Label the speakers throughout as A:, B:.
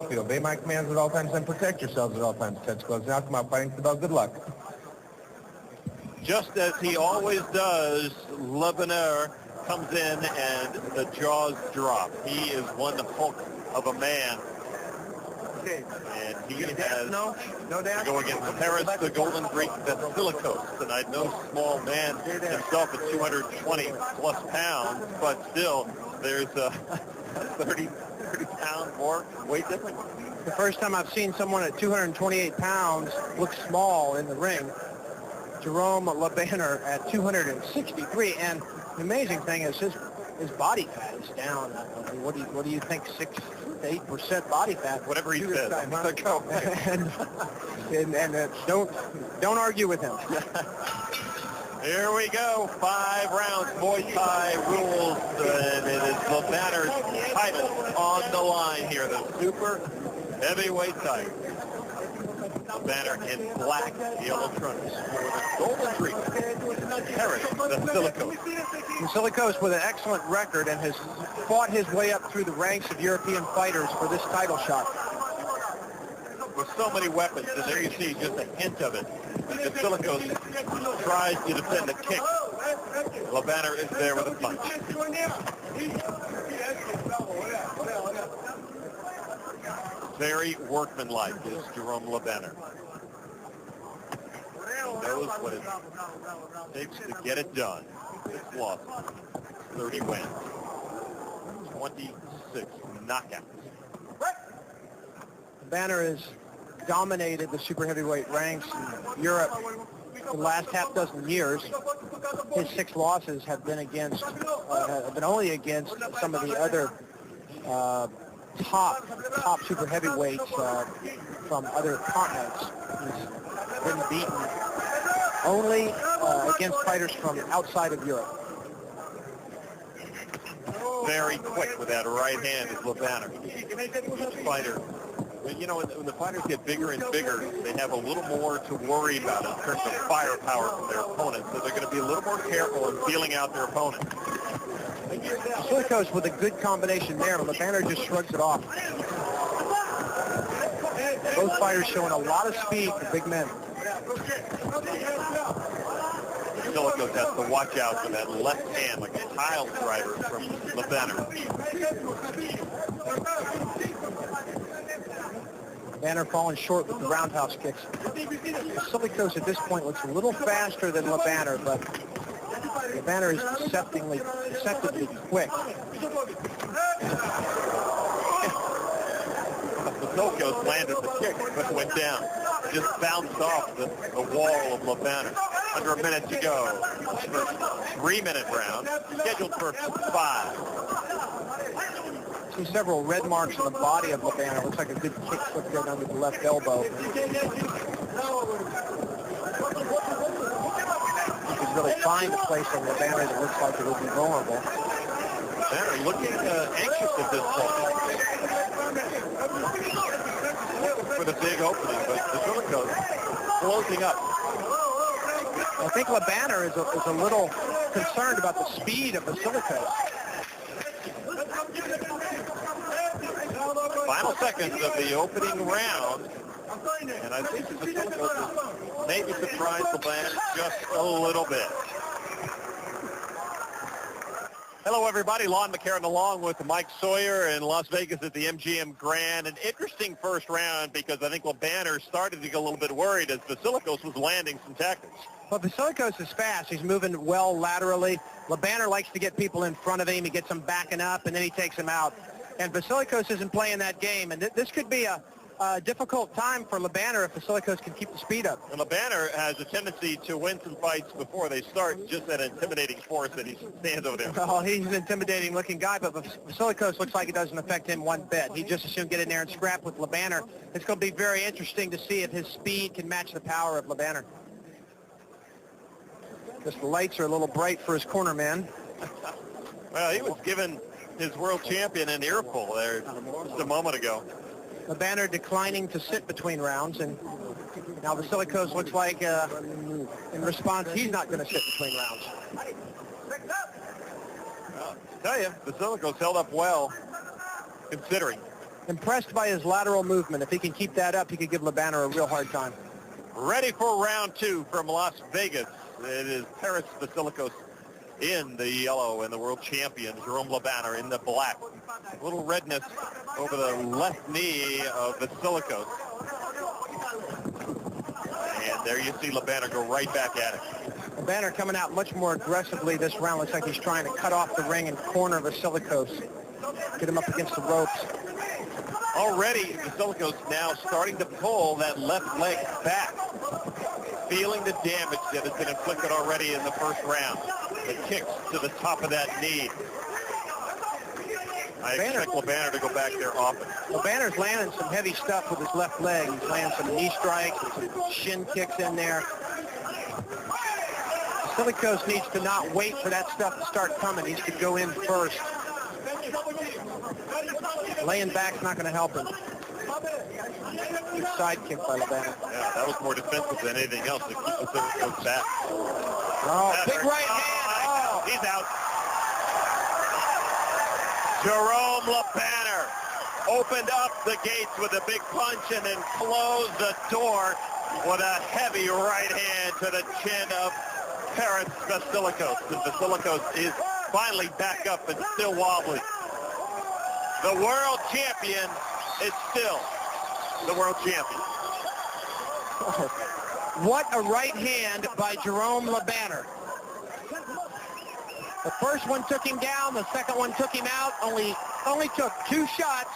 A: Obey my commands at all times and protect yourselves at all times. Ted Close now. Come out fighting for the bell. Good luck.
B: Just as he always does, Lebaner comes in and the jaws drop. He is one hulk of a man. And he has to go against Paris, the Golden Greek, Vassilikos. And I know small man himself at 220 plus pounds, but still there's a 30-pound more weight difference.
C: The first time I've seen someone at 228 pounds look small in the ring. Jérôme Lebaner at 263, and the amazing thing is his body fat is down. What do you think? 6 to 8% body fat.
B: Whatever he says.
C: and don't argue with him.
B: Here we go. 5 rounds. Muay Thai rules, and it is Lebaner's title on the line here. The super heavyweight title. Lebaner in black, yellow trunks for the Golden Greek. Paris, Vassilikos.
C: Vassilikos with an excellent record and has fought his way up through the ranks of European fighters for this title shot.
B: With so many weapons, and there you see just a hint of it. Vassilikos tries to defend a kick. Lebaner is there with a punch. Very workmanlike is Jérôme Lebaner. He knows what it takes to get it done. 6 losses, 30 wins, 26 knockouts.
C: Lebaner has dominated the super heavyweight ranks in Europe for the last half dozen years. His 6 losses have been only against some of the other top super heavyweights from other continents. He's been beaten only against fighters from outside of Europe.
B: Very quick with that right hand is Lebaner. Each fighter, you know, when the fighters get bigger and bigger, they have a little more to worry about in terms of firepower from their opponents, so they're going to be a little more careful in feeling out their opponent.
C: Vassilikos with a good combination there, but Lebaner just shrugs it off. Both fighters showing a lot of speed for big men.
B: Vassilikos has to watch out for that left hand like a pile driver from Lebaner.
C: Lebaner falling short with the roundhouse kicks. Vassilikos at this point looks a little faster than Lebaner, but Lebaner is deceptively quick.
B: Vassilikos landed the kick, but went down. Just bounced off the wall of Lebaner. Under a minute to go. First 3-minute round, scheduled for 5.
C: See several red marks on the body of Lebaner. Looks like a good kick slipped right under the left elbow. You can really find a place on Lebaner that looks like it would be vulnerable.
B: Lebaner looking anxious at this point for the big opening, but Vassilikos closing up.
C: I think Lebaner is a little concerned about the speed of Vassilikos.
B: Final seconds of the opening round, and I think Vassilikos maybe surprised Lebaner just a little bit. Hello, everybody. Lon McCarran along with Mike Sawyer in Las Vegas at the MGM Grand. An interesting first round because I think Lebaner started to get a little bit worried as Vassilikos was landing some tackles.
C: Well, Vassilikos is fast. He's moving well laterally. Lebaner likes to get people in front of him. He gets them backing up, and then he takes them out. And Vassilikos isn't playing that game. And this could be a difficult time for Lebaner if Vassilikos can keep the speed up.
B: And Lebaner has a tendency to win some fights before they start, just that intimidating force that he stands over there.
C: Well, he's an intimidating-looking guy, but Vassilikos looks like it doesn't affect him one bit. He'd just as soon get in there and scrap with Lebaner. It's going to be very interesting to see if his speed can match the power of Lebaner. Just the lights are a little bright for his corner man.
B: Well, he was given his world champion an earful there just a moment ago.
C: Lebaner declining to sit between rounds, and now Vassilikos looks like, in response, he's not going to sit between rounds.
B: Well, I tell you, Vassilikos held up well, considering.
C: Impressed by his lateral movement. If he can keep that up, he could give Labanner a real hard time.
B: Ready for round 2 from Las Vegas. It is Paris Vassilikos in the yellow and the world champion Jérôme Labanner in the black. A little redness over the left knee of Vassilikos. And there you see Labanner go right back at it.
C: Labanner coming out much more aggressively this round. Looks like he's trying to cut off the ring and corner Vassilikos. Get him up against the ropes.
B: Already, Vassilikos now starting to pull that left leg back, feeling the damage that has been inflicted already in the first round. The kicks to the top of that knee. I expect Labanner to go back there often.
C: Labanner's landing some heavy stuff with his left leg. He's landing some knee strikes and some shin kicks in there. Vassilikos needs to not wait for that stuff to start coming. He needs to go in first. Laying back's not going to help him. Good side kick by Labanner.
B: Yeah, that was more defensive than anything else to keep Vassilikos back.
C: Oh, big right hand. Oh.
B: He's out. Jérôme Labanner opened up the gates with a big punch and then closed the door with a heavy right hand to the chin of Paris Vassilikos. And Vassilikos is finally back up and still wobbly. The world champion is still the world champion.
C: What a right hand by Jérôme Labanner. The first one took him down. The second one took him out. Only took 2 shots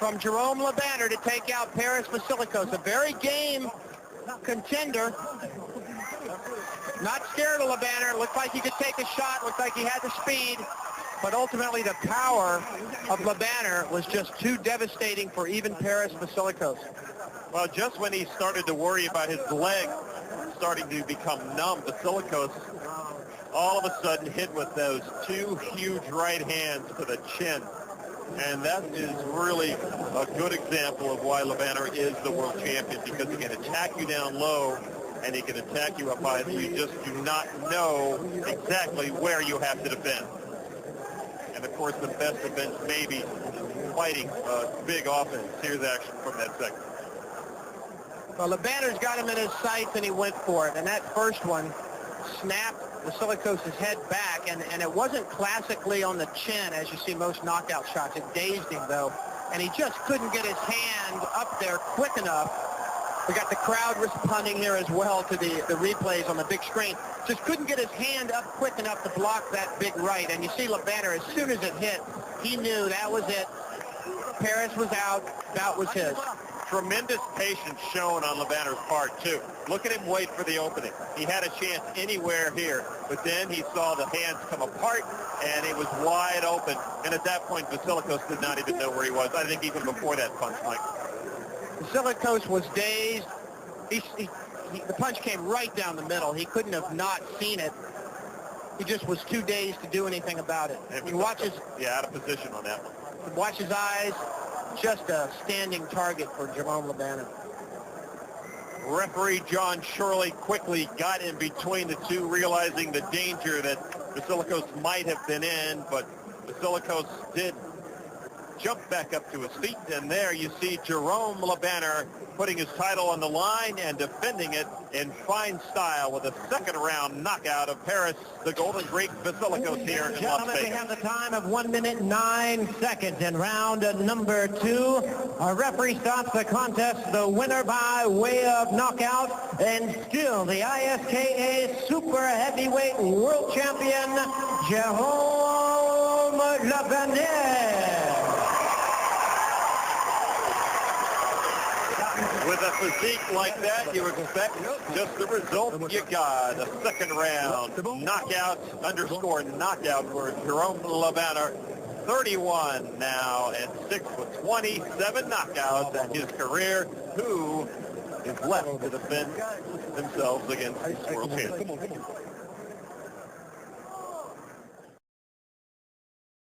C: from Jérôme Labanner to take out Paris Vassilikos. A very game contender. Not scared of Labanner. Looked like he could take a shot. Looked like he had the speed. But ultimately, the power of Labanner was just too devastating for even Paris Vassilikos.
B: Well, just when he started to worry about his leg starting to become numb, Vassilikos all of a sudden hit with those 2 huge right hands to the chin. And that is really a good example of why Labanner is the world champion, because he can attack you down low and he can attack you up high, so you just do not know exactly where you have to defend. And of course, the best defense may be fighting big offense. Here's action from that segment.
C: Well, Labanner's got him in his sights, and he went for it. And that first one snapped Vassilikos' head back, and it wasn't classically on the chin, as you see most knockout shots. It dazed him, though, and he just couldn't get his hand up there quick enough. We got the crowd responding here as well to the replays on the big screen. Just couldn't get his hand up quick enough to block that big right. And you see Labanner, as soon as it hit, he knew that was it. Paris was out. That was his.
B: Tremendous patience shown on Labanner's part, too. Look at him wait for the opening. He had a chance anywhere here, but then he saw the hands come apart, and it was wide open. And at that point, Vassilikos did not even know where he was. I think even before that punch, Mike.
C: Vassilikos was dazed. The punch came right down the middle. He couldn't have not seen it. He just was too dazed to do anything about it. He watches.
B: Yeah, out of position on that one.
C: Watch his eyes. Just a standing target for Jérôme Labanner.
B: Referee John Shirley quickly got in between the two, realizing the danger that Vassilikos might have been in, but Vassilikos did jump back up to his feet, and there you see Jérôme Labanner putting his title on the line and defending it in fine style with a second-round knockout of Paris, the Golden Greek Vassilikos here in Las Vegas.
C: We have the time of 1 minute 9 seconds in round number 2. Our referee stops the contest, the winner by way of knockout, and still the ISKA Super Heavyweight World Champion, Jérôme Labanner.
B: With a physique like that, you expect just the result you got. A second round knockout, underscore knockout for Jérôme Labanner. 31 now and 6 with 27 knockouts in his career. Who is left to defend themselves against world champions?